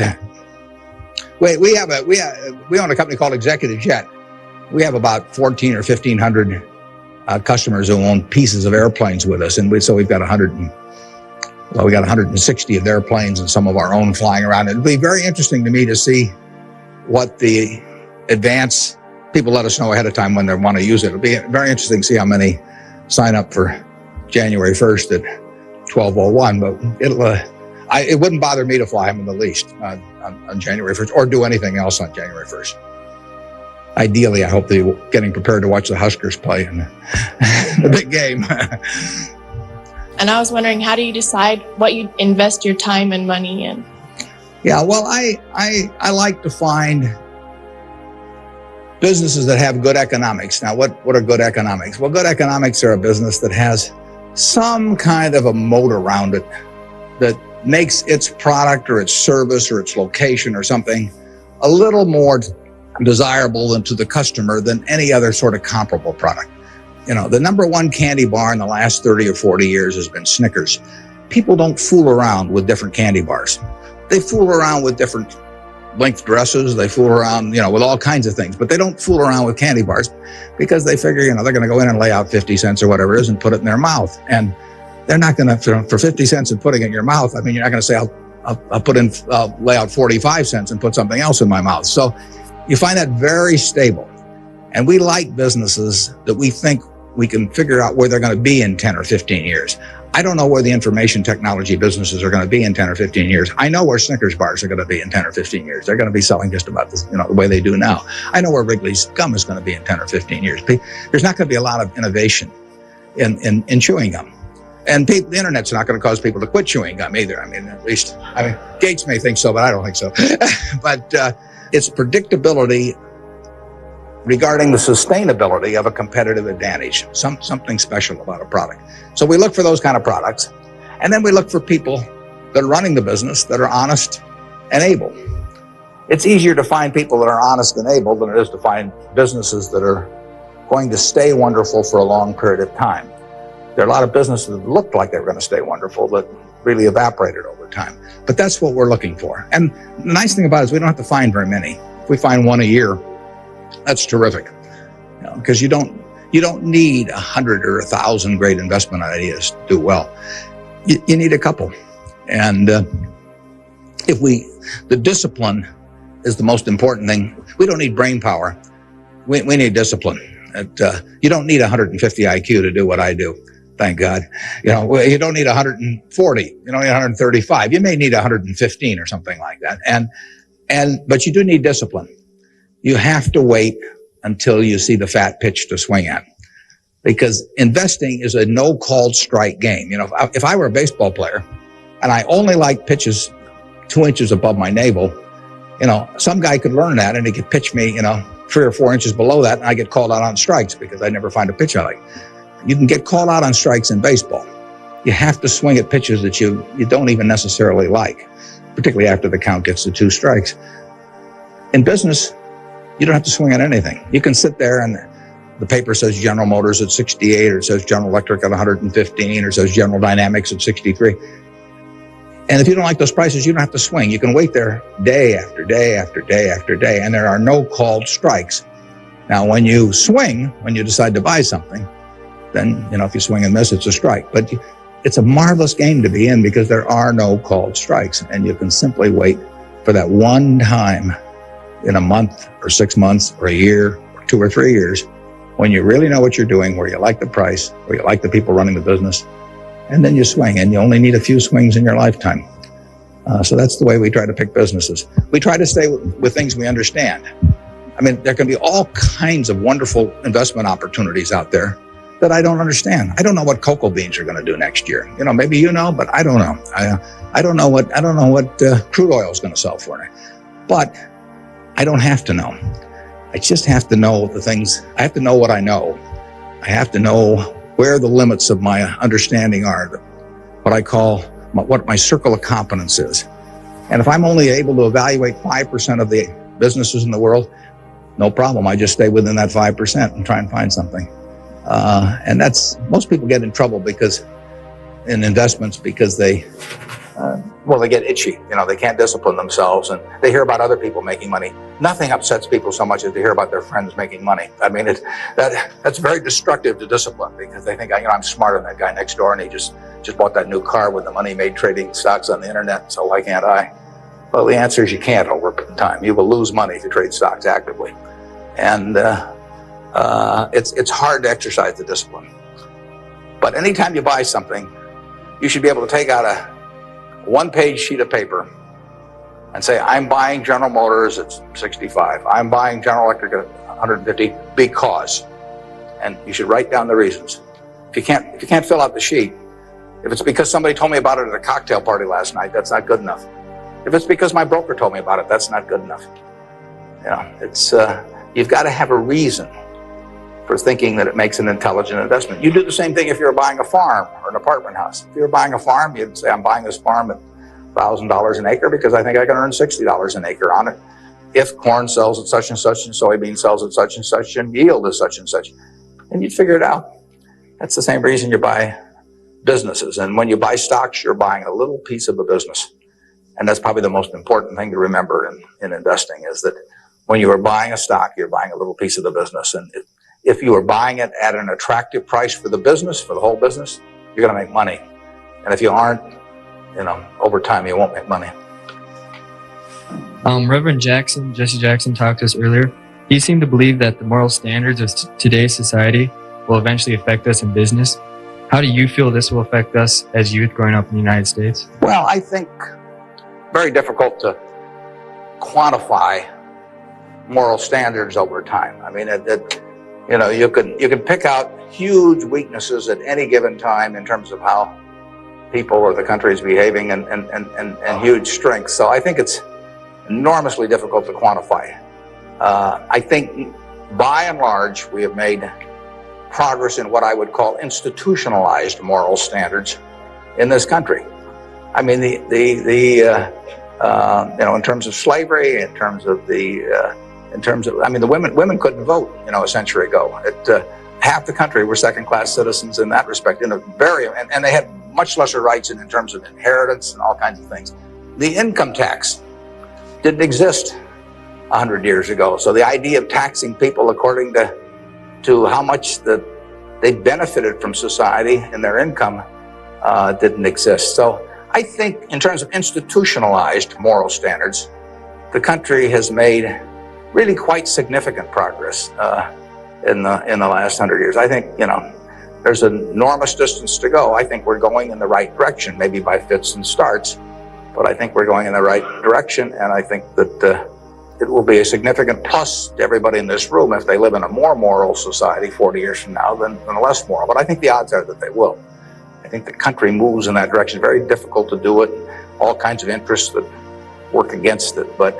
We own a company called Executive Jet. We have about 1,400 or 1,500 customers who own pieces of airplanes with us, and we've got 160 of their planes and some of our own flying around. It'll be very interesting to me to see what the advance people let us know ahead of time when they want to use it. It'll be very interesting to see how many sign up for January 1st at 12:01. But it wouldn't bother me to fly them in the least on January 1st or do anything else on January 1st. Ideally, I hope they're getting prepared to watch the Huskers play in the big game. And I was wondering, how do you decide what you invest your time and money in? Yeah, well, I like to find businesses that have good economics. Now, what are good economics? Well, good economics are a business that has some kind of a moat around it that makes its product or its service or its location or something a little more desirable to the customer than any other sort of comparable product. The number one candy bar in the last 30 or 40 years has been Snickers. People don't fool around with different candy bars. They fool around with different length dresses. They fool around, with all kinds of things, but they don't fool around with candy bars because they figure, they're going to go in and lay out 50 cents or whatever it is and put it in their mouth. And they're not going to, for 50 cents and putting it in your mouth, I mean, you're not going to say, I'll lay out 45 cents and put something else in my mouth. So you find that very stable. And we like businesses that we think we can figure out where they're going to be in 10 or 15 years. I don't know where the information technology businesses are going to be in 10 or 15 years. I know where Snickers bars are going to be in 10 or 15 years. They're going to be selling just about this, the way they do now. I know where Wrigley's gum is going to be in 10 or 15 years. There's not going to be a lot of innovation in chewing gum. And the internet's not going to cause people to quit chewing gum either. Gates may think so, but I don't think so. But it's predictability regarding the sustainability of a competitive advantage, something special about a product. So we look for those kind of products, and then we look for people that are running the business that are honest and able. It's easier to find people that are honest and able than it is to find businesses that are going to stay wonderful for a long period of time. There are a lot of businesses that looked like they were going to stay wonderful that really evaporated over time. But that's what we're looking for. And the nice thing about it is we don't have to find very many. If we find one a year, that's terrific, because you don't need 100 or 1,000 great investment ideas to do well. You need a couple, and the discipline is the most important thing. We don't need brain power. We need discipline. You don't need 150 IQ to do what I do. Thank God. You don't need 140. You don't need 135. You may need 115 or something like that. But you do need discipline. You have to wait until you see the fat pitch to swing at, because investing is a no-called strike game. If I were a baseball player and I only liked pitches 2 inches above my navel, some guy could learn that and he could pitch me, 3 or 4 inches below that, and I get called out on strikes because I never find a pitch I like. You can get called out on strikes in baseball. You have to swing at pitches that you don't even necessarily like, particularly after the count gets to 2 strikes. In business, you don't have to swing at anything. You can sit there and the paper says General Motors at 68, or it says General Electric at 115, or it says General Dynamics at 63. And if you don't like those prices, you don't have to swing. You can wait there day after day after day after day, and there are no called strikes. Now, when you swing, when you decide to buy something, then, if you swing and miss, it's a strike. But it's a marvelous game to be in because there are no called strikes, and you can simply wait for that one time in a month or 6 months or a year or 2 or 3 years when you really know what you're doing, where you like the price, where you like the people running the business, and then you swing, and you only need a few swings in your lifetime. So that's the way we try to pick businesses. We try to stay with things we understand. There can be all kinds of wonderful investment opportunities out there that I don't understand. I don't know what cocoa beans are going to do next year. You know, maybe you know, but I don't know. I don't know what crude oil is going to sell for. But I don't have to know. I just have to know the things. I have to know what I know. I have to know where the limits of my understanding are, what I call what my circle of competence is. And if I'm only able to evaluate 5% of the businesses in the world, no problem. I just stay within that 5% and try and find something. And most people get in trouble in investments because they get itchy. You know, they can't discipline themselves, and they hear about other people making money. Nothing upsets people so much as to hear about their friends making money. I mean, that's very destructive to discipline, because they think, I'm smarter than that guy next door, and he just bought that new car with the money made trading stocks on the internet, so why can't I? Well, the answer is you can't over time. You will lose money if you trade stocks actively. And it's hard to exercise the discipline. But anytime you buy something, you should be able to take out a one-page sheet of paper and say, I'm buying General Motors at 65. I'm buying General Electric at 150 because. And you should write down the reasons. If you can't fill out the sheet, if it's because somebody told me about it at a cocktail party last night, that's not good enough. If it's because my broker told me about it, that's not good enough. You know, you've got to have a reason for thinking that it makes an intelligent investment. You do the same thing if you're buying a farm or an apartment house. If you're buying a farm, you'd say, I'm buying this farm at $1,000 an acre because I think I can earn $60 an acre on it. If corn sells at such and such, and soybean sells at such, and yield is such and such. And you'd figure it out. That's the same reason you buy businesses. And when you buy stocks, you're buying a little piece of a business. And that's probably the most important thing to remember in investing, is that when you are buying a stock, you're buying a little piece of the business. And if you are buying it at an attractive price for the business, for the whole business, you're going to make money. And if you aren't, over time, you won't make money. Reverend Jesse Jackson talked to us earlier. He seemed to believe that the moral standards of today's society will eventually affect us in business. How do you feel this will affect us as youth growing up in the United States? Well, I think very difficult to quantify moral standards over time. I mean, you can pick out huge weaknesses at any given time in terms of how people or the country is behaving, and huge strengths. So I think it's enormously difficult to quantify. I think by and large we have made progress in what I would call institutionalized moral standards in this country. I mean, in terms of slavery, in terms of the women couldn't vote, a century ago. Half the country were second-class citizens in that respect, and they had much lesser rights in terms of inheritance and all kinds of things. The income tax didn't exist 100 years ago. So the idea of taxing people according to how much they benefited from society and their income didn't exist. So I think in terms of institutionalized moral standards, the country has made really quite significant progress in the last 100 years. I think, there's an enormous distance to go. I think we're going in the right direction, maybe by fits and starts, but I think we're going in the right direction, and I think that it will be a significant plus to everybody in this room if they live in a more moral society 40 years from now than a less moral. But I think the odds are that they will. I think the country moves in that direction. Very difficult to do it. All kinds of interests that work against it. But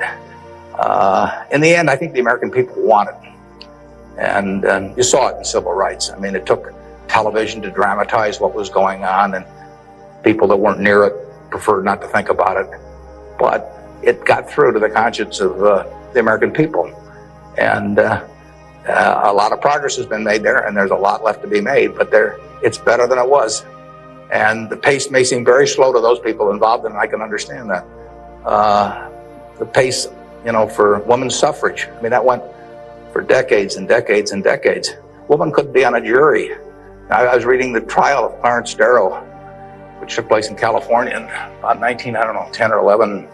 in the end, I think the American people want it. And you saw it in civil rights. I mean, it took television to dramatize what was going on, and people that weren't near it preferred not to think about it. But it got through to the conscience of the American people. And a lot of progress has been made there, and there's a lot left to be made, but it's better than it was. And the pace may seem very slow to those people involved, and I can understand that. The pace, for women's suffrage, I mean, that went for decades and decades and decades. Women couldn't be on a jury. I was reading the trial of Clarence Darrow, which took place in California in about 10 or 11.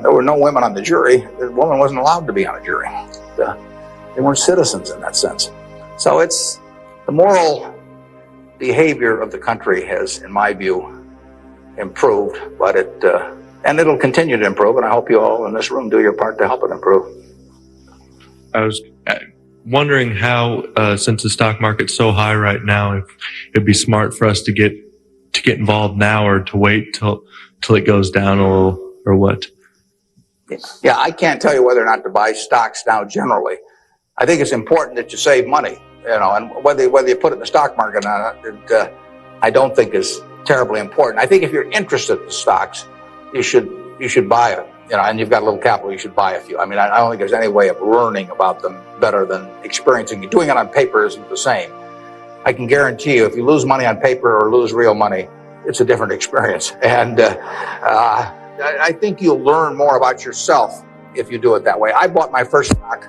There were no women on the jury. The woman wasn't allowed to be on a jury. They weren't citizens in that sense. So it's the moral behavior of the country has, in my view, improved, but and it'll continue to improve, and I hope you all in this room do your part to help it improve. wondering how, since the stock market's so high right now, if it'd be smart for us to get involved now or to wait till it goes down a little, or what? Yeah, I can't tell you whether or not to buy stocks now generally. I think it's important that you save money, and whether you put it in the stock market or not, I don't think is terribly important. I think if you're interested in stocks, you should buy it, and you've got a little capital, you should buy a few. I mean, I don't think there's any way of learning about them better than experiencing it. Doing it on paper isn't the same. I can guarantee you, if you lose money on paper or lose real money, it's a different experience. And I think you'll learn more about yourself if you do it that way. I bought my first stock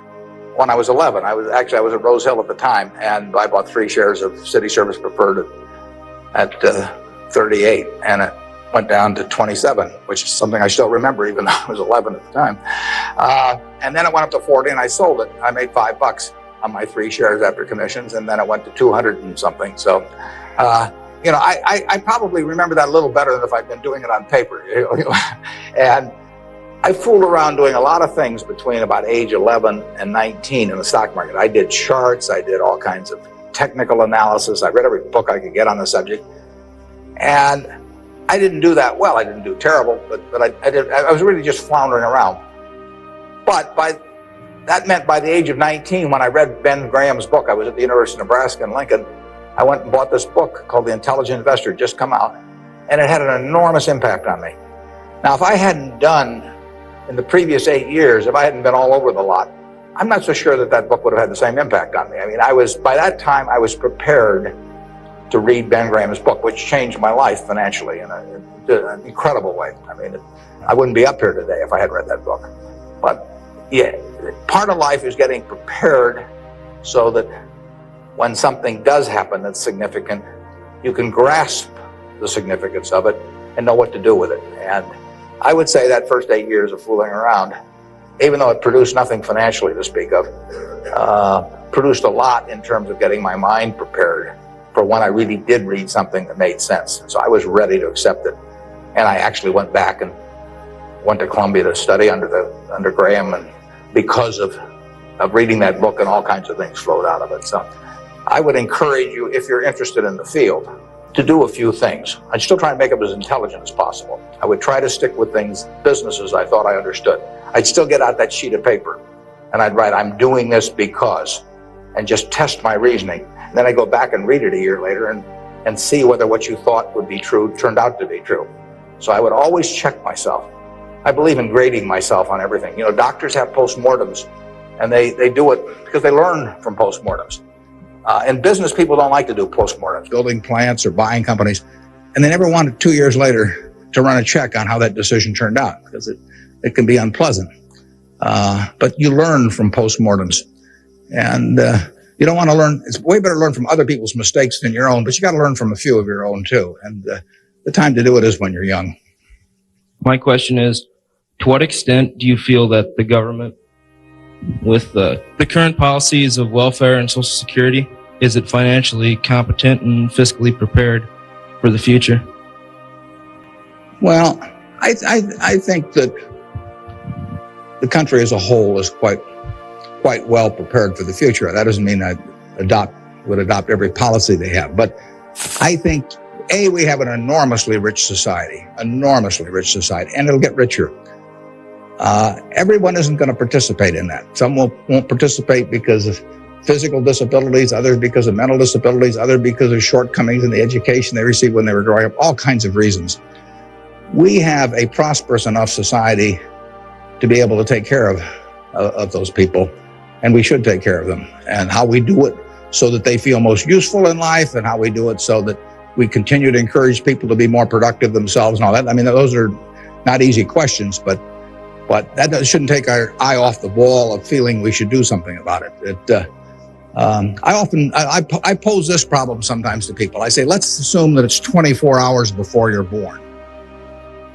when I was 11. I was at Rose Hill at the time, and I bought 3 shares of City Service Preferred at 38, and it went down to 27, which is something I still remember, even though I was 11 at the time. And then it went up to 40, and I sold it. I made $5 on my 3 shares after commissions, and then it went to 200 and something. So, I probably remember that a little better than if I'd been doing it on paper. And I fooled around doing a lot of things between about age 11 and 19 in the stock market. I did charts, I did all kinds of technical analysis, I read every book I could get on the subject. And I didn't do that well. I didn't do terrible, but I was really just floundering around. But that meant by the age of 19, when I read Ben Graham's book, I was at the University of Nebraska in Lincoln, I went and bought this book called The Intelligent Investor, just come out, and it had an enormous impact on me. Now, if I hadn't done, in the previous 8 years, if I hadn't been all over the lot, I'm not so sure that book would have had the same impact on me. I mean, by that time, I was prepared to read Ben Graham's book, which changed my life financially in an incredible way. I mean, I wouldn't be up here today if I had read that book. But yeah, part of life is getting prepared so that when something does happen that's significant, you can grasp the significance of it and know what to do with it. And I would say that first 8 years of fooling around, even though it produced nothing financially to speak of, produced a lot in terms of getting my mind prepared for when I really did read something that made sense. So I was ready to accept it. And I actually went back and went to Columbia to study under Graham, and because of reading that book, and all kinds of things flowed out of it. So I would encourage you, if you're interested in the field, to do a few things. I'd still try and make it as intelligent as possible. I would try to stick with businesses I thought I understood. I'd still get out that sheet of paper and I'd write, I'm doing this because, and just test my reasoning. And then I go back and read it a year later and see whether what you thought would be true turned out to be true. So I would always check myself. I believe in grading myself on everything. Doctors have postmortems, and they do it because they learn from postmortems. In business, people don't like to do postmortems, building plants or buying companies, and they never want 2 years later to run a check on how that decision turned out, because it can be unpleasant. But you learn from postmortems, and you don't want to learn. It's way better to learn from other people's mistakes than your own, but you got to learn from a few of your own too. And the time to do it is when you're young. My question is, to what extent do you feel that the government, with the current policies of welfare and Social Security, is it financially competent and fiscally prepared for the future? Well, I think that the country as a whole is quite well prepared for the future. That doesn't mean I would adopt every policy they have, but I think we have an enormously rich society, and it'll get richer. Everyone isn't going to participate in that. Some won't participate because of physical disabilities, others because of mental disabilities, others because of shortcomings in the education they received when they were growing up, all kinds of reasons. We have a prosperous enough society to be able to take care of those people, and we should take care of them. And how we do it so that they feel most useful in life, and how we do it so that we continue to encourage people to be more productive themselves and all that. I mean, those are not easy questions, but that shouldn't take our eye off the ball of feeling we should do something about it. I pose this problem sometimes to people. I say, let's assume that it's 24 hours before you're born.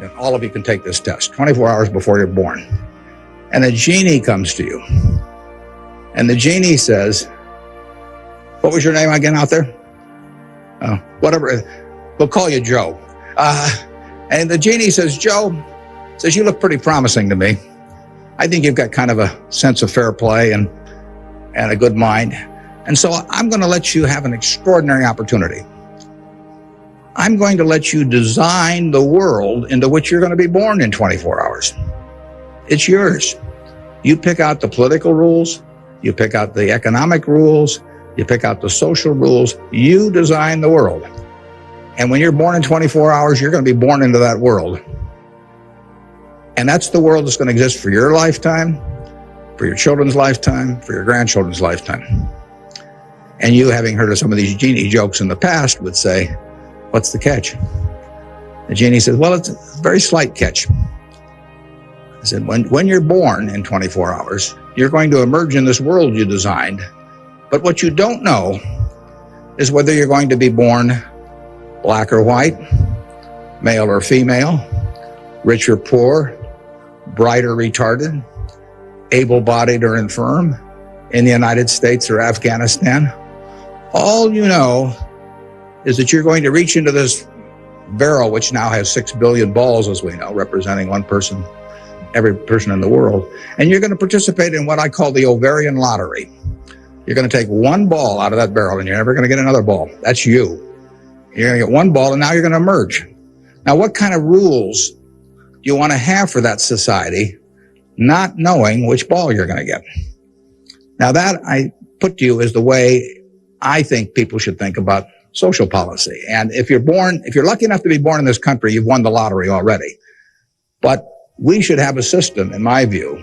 And all of you can take this test, 24 hours before you're born. And a genie comes to you. And the genie says, what was your name again out there? Whatever, we'll call you Joe. And the genie says, Joe, you look pretty promising to me. I think you've got kind of a sense of fair play, and and a good mind. And so I'm going to let you have an extraordinary opportunity. I'm going to let you design the world into which you're going to be born in 24 hours. It's yours. You pick out the political rules, you pick out the economic rules, you pick out the social rules, you design the world. And when you're born in 24 hours, you're going to be born into that world. And that's the world that's going to exist for your lifetime, for your children's lifetime, for your grandchildren's lifetime. And you, having heard of some of these genie jokes in the past, would say, what's the catch? The genie says, well, it's a very slight catch. I said, when you're born in 24 hours, you're going to emerge in this world you designed. But what you don't know is whether you're going to be born black or white, male or female, rich or poor, bright or retarded, able-bodied or infirm, in the United States or Afghanistan. All you know is that you're going to reach into this barrel, which now has 6 billion balls, as we know, representing one person, every person in the world. And you're going to participate in what I call the ovarian lottery. You're going to take one ball out of that barrel, and you're never going to get another ball. That's you. You're going to get one ball, and now you're going to emerge. Now, what kind of rules do you want to have for that society, not knowing which ball you're going to get? Now, that I put to you is the way I think people should think about social policy. And if you're lucky enough to be born in this country, you've won the lottery already. But we should have a system, in my view,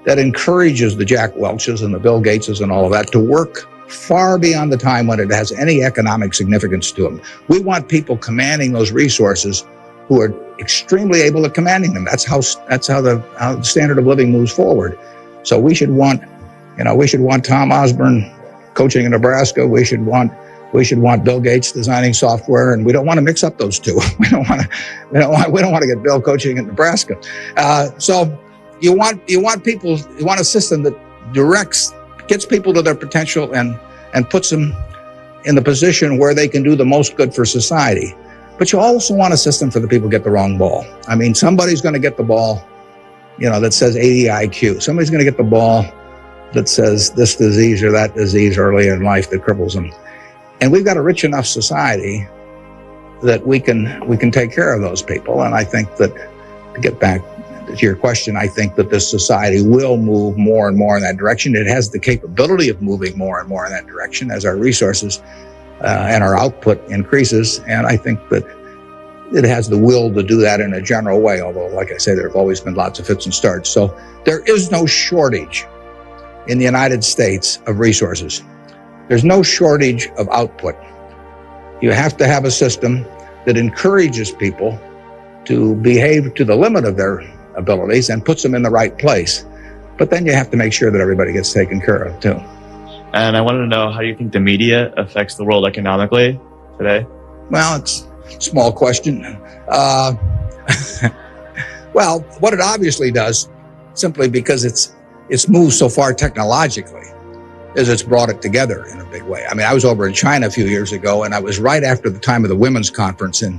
that encourages the Jack Welches and the Bill Gateses and all of that to work far beyond the time when it has any economic significance to them. We want people commanding those resources who are extremely able at commanding them. That's how the standard of living moves forward. So we should want Tom Osborne coaching in Nebraska. We should want Bill Gates designing software, and we don't want to mix up those two. We don't want to get Bill coaching in Nebraska. So you want a system that gets people to their potential and puts them in the position where they can do the most good for society. But you also want a system for the people who get the wrong ball. I mean, somebody's going to get the ball, that says 80 IQ. Somebody's going to get the ball that says this disease or that disease early in life that cripples them. And we've got a rich enough society that we can take care of those people. And I think that, to get back to your question, I think that this society will move more and more in that direction. It has the capability of moving more and more in that direction as our resources and our output increases. And I think that it has the will to do that in a general way, although, like I say, there have always been lots of fits and starts. So there is no shortage in the United States of resources. There's no shortage of output. You have to have a system that encourages people to behave to the limit of their abilities and puts them in the right place. But then you have to make sure that everybody gets taken care of too. And I wanted to know, how do you think the media affects the world economically today? Well, it's a small question. Well, what it obviously does, simply because it's moved so far technologically, is it's brought it together in a big way. I mean, I was over in China a few years ago, and I was right after the time of the women's conference in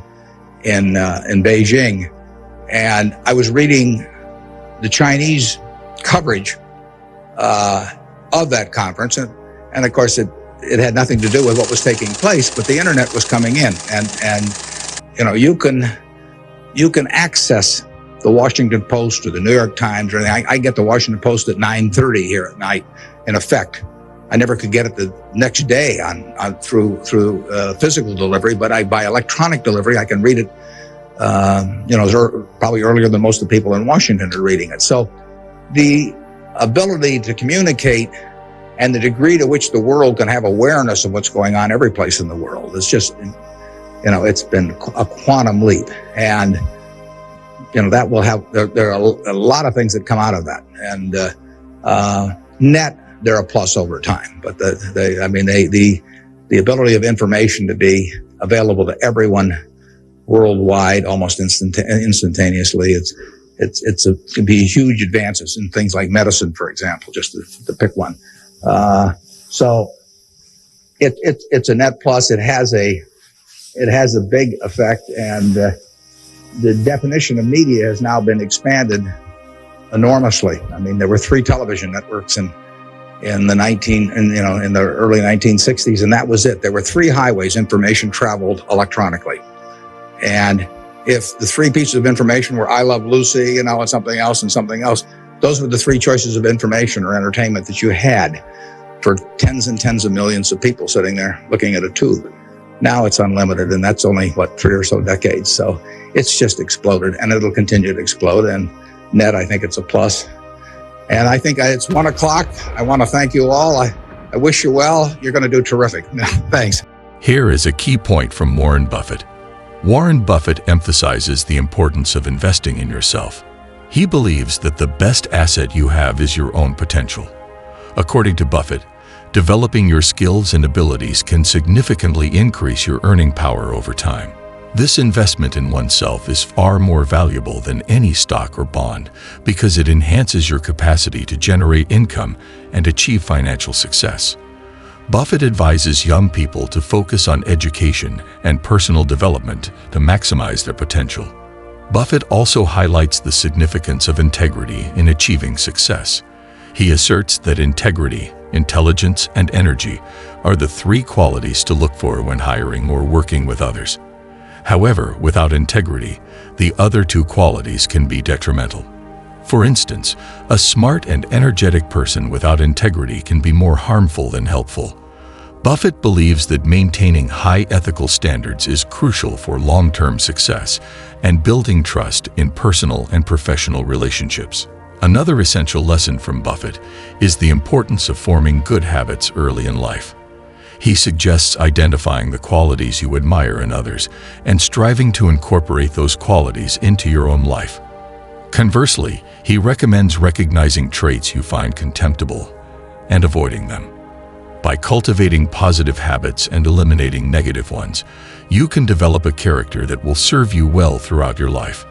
Beijing, and I was reading the Chinese coverage of that conference, and of course it had nothing to do with what was taking place, but the internet was coming in, and you can access the Washington Post or the New York Times or anything. I get the Washington Post at 9:30 here at night. In effect, I never could get it the next day through physical delivery, but by electronic delivery, I can read it. Probably earlier than most of the people in Washington are reading it. So the ability to communicate and the degree to which the world can have awareness of what's going on every place in the world is just, it's been a quantum leap. And, that will have, there are a lot of things that come out of that. And net, they're a plus over time. But the ability of information to be available to everyone worldwide almost instantaneously, it can be huge advances in things like medicine, for example, just to pick one. So it's a net plus. It has a big effect, and the definition of media has now been expanded enormously. I mean, there were 3 television networks in in the early 1960s, and that was it. There were three highways information traveled electronically. And if the three pieces of information were I Love Lucy, and something else, those were the three choices of information or entertainment that you had for tens and tens of millions of people sitting there looking at a tube. Now it's unlimited, and that's only, 3 or so decades. So it's just exploded, and it'll continue to explode. And net, I think it's a plus. And I think it's 1 o'clock. I want to thank you all. I wish you well. You're going to do terrific. Thanks. Here is a key point from Warren Buffett. Warren Buffett emphasizes the importance of investing in yourself. He believes that the best asset you have is your own potential. According to Buffett, developing your skills and abilities can significantly increase your earning power over time. This investment in oneself is far more valuable than any stock or bond because it enhances your capacity to generate income and achieve financial success. Buffett advises young people to focus on education and personal development to maximize their potential. Buffett also highlights the significance of integrity in achieving success. He asserts that integrity, intelligence, and energy are the three qualities to look for when hiring or working with others. However, without integrity, the other two qualities can be detrimental. For instance, a smart and energetic person without integrity can be more harmful than helpful. Buffett believes that maintaining high ethical standards is crucial for long-term success and building trust in personal and professional relationships. Another essential lesson from Buffett is the importance of forming good habits early in life. He suggests identifying the qualities you admire in others and striving to incorporate those qualities into your own life. Conversely, he recommends recognizing traits you find contemptible and avoiding them. By cultivating positive habits and eliminating negative ones, you can develop a character that will serve you well throughout your life.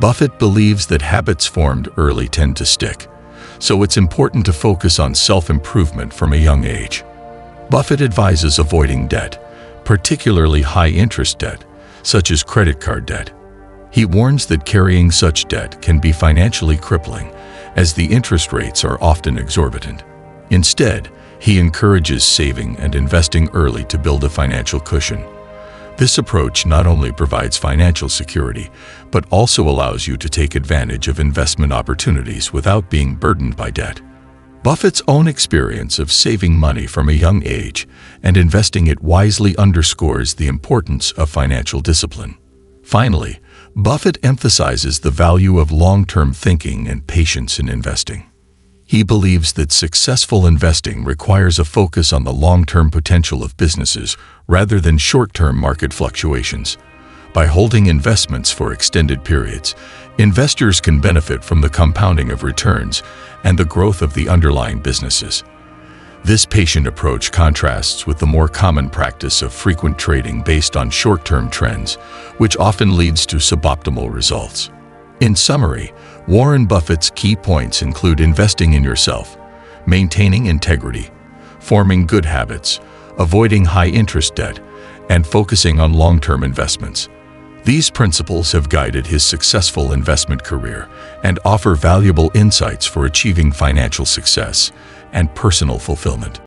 Buffett believes that habits formed early tend to stick, so it's important to focus on self-improvement from a young age. Buffett advises avoiding debt, particularly high-interest debt, such as credit card debt. He warns that carrying such debt can be financially crippling, as the interest rates are often exorbitant. Instead, he encourages saving and investing early to build a financial cushion. This approach not only provides financial security, but also allows you to take advantage of investment opportunities without being burdened by debt. Buffett's own experience of saving money from a young age and investing it wisely underscores the importance of financial discipline. Finally, Buffett emphasizes the value of long-term thinking and patience in investing. He believes that successful investing requires a focus on the long-term potential of businesses rather than short-term market fluctuations. By holding investments for extended periods, investors can benefit from the compounding of returns and the growth of the underlying businesses. This patient approach contrasts with the more common practice of frequent trading based on short-term trends, which often leads to suboptimal results. In summary, Warren Buffett's key points include investing in yourself, maintaining integrity, forming good habits, avoiding high-interest debt, and focusing on long-term investments. These principles have guided his successful investment career and offer valuable insights for achieving financial success and personal fulfillment.